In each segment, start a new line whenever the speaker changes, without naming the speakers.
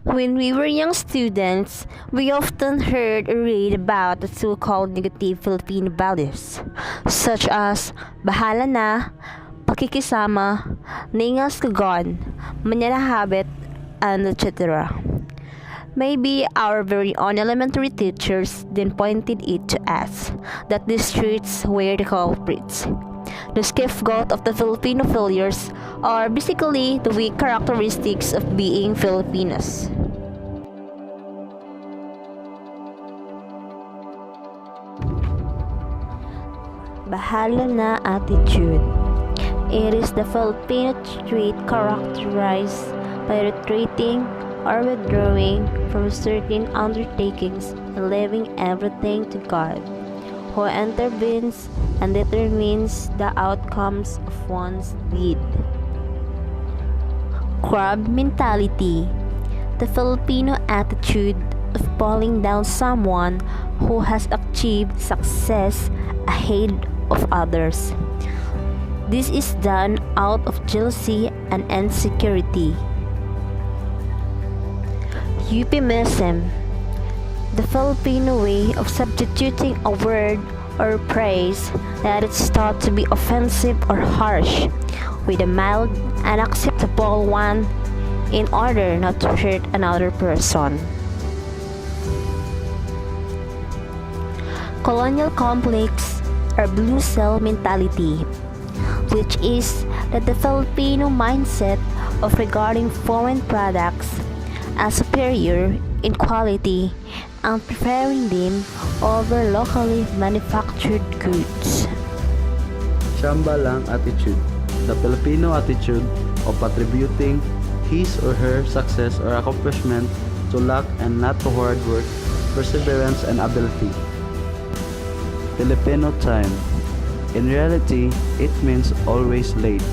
When we were young students, we often heard or read about the so-called negative Filipino values, such as bahala na, pakikisama, ningas kagon, manana habit, and etc. Maybe our very own elementary teachers then pointed it to us that these traits were the culprits. The scapegoat of the Filipino failures are basically the weak characteristics of being Filipinos. Bahala na attitude. It is the Filipino trait characterized by retreating or withdrawing from certain undertakings and leaving everything to God, who intervenes and determines the outcomes of one's deed. Crab mentality. The Filipino attitude of pulling down someone who has achieved success ahead of others. This is done out of jealousy and insecurity. Euphemism. The Filipino way of substituting a word or praise that is thought to be offensive or harsh with a mild and acceptable one in order not to hurt another person. Colonial complex or blue cell mentality, which is that the Filipino mindset of regarding foreign products as superior in quality and preferring them over locally manufactured goods.
Shamba lang attitude. The Filipino attitude of attributing his or her success or accomplishment to luck and not to hard work, perseverance, and ability. Filipino time. In reality, it means always late.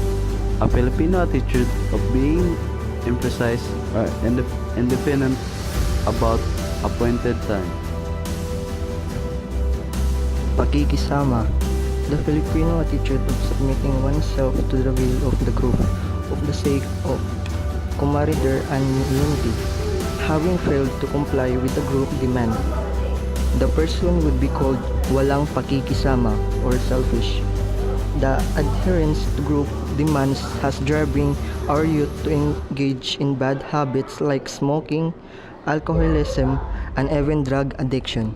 A Filipino attitude of being imprecise or independent about appointed time.
Pakikisama. The Filipino attitude of submitting oneself to the will of the group of the sake of camaraderie and unity. Having failed to comply with the group demand, the person would be called walang pakikisama or selfish. The adherence to group demands has driven our youth to engage in bad habits like smoking, alcoholism, and even drug addiction.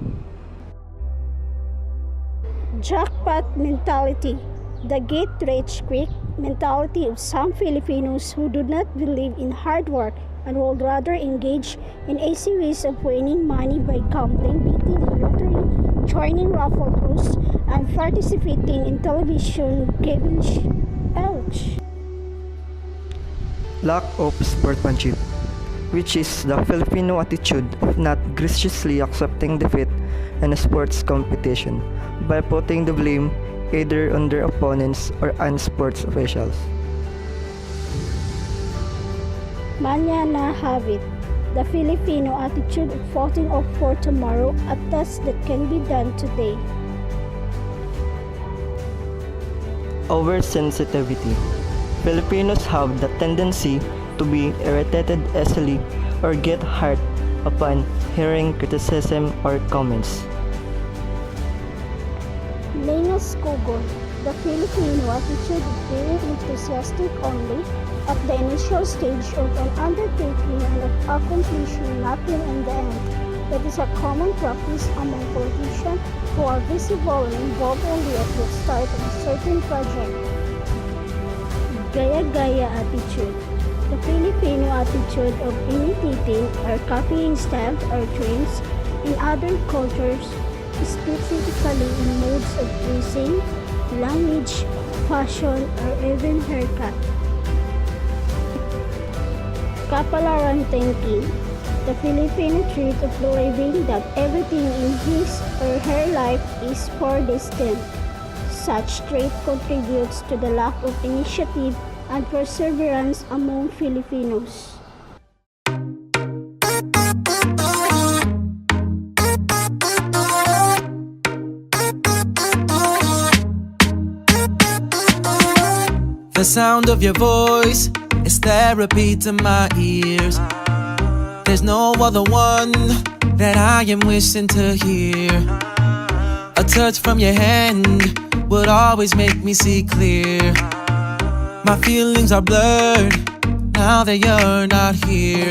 Jackpot mentality. The get rich quick mentality of some Filipinos who do not believe in hard work and would rather engage in easy ways of winning money by gambling, betting in lottery, joining raffle crews, and participating in television gambling. Ouch!
Lack of sportsmanship, which is the Filipino attitude of not graciously accepting defeat in a sports competition by putting the blame either on their opponents or on sports officials.
Manana habit. The Filipino attitude of putting off for tomorrow a task that can be done today.
Oversensitivity. Filipinos have the tendency to be irritated easily or get hurt upon hearing criticism or comments.
Linus Kugon. The Filipino attitude of being enthusiastic only at the initial stage of an undertaking and of accomplishing nothing in the end. That is a common practice among politicians who are visible and involved only at the start of a certain project. Gaya-gaya attitude. The Filipino attitude of imitating or copying styles or trends in other cultures, specifically in modes of dressing, language, fashion, or even haircut. Kapalaran thinking. The Filipino trait of believing that everything in his or her life is foredestined. Such trait contributes to the lack of initiative and perseverance among Filipinos.
The sound of your voice is therapy to my ears. There's no other one that I am wishing to hear. A touch from your hand would always make me see clear. My feelings are blurred now that you're not here.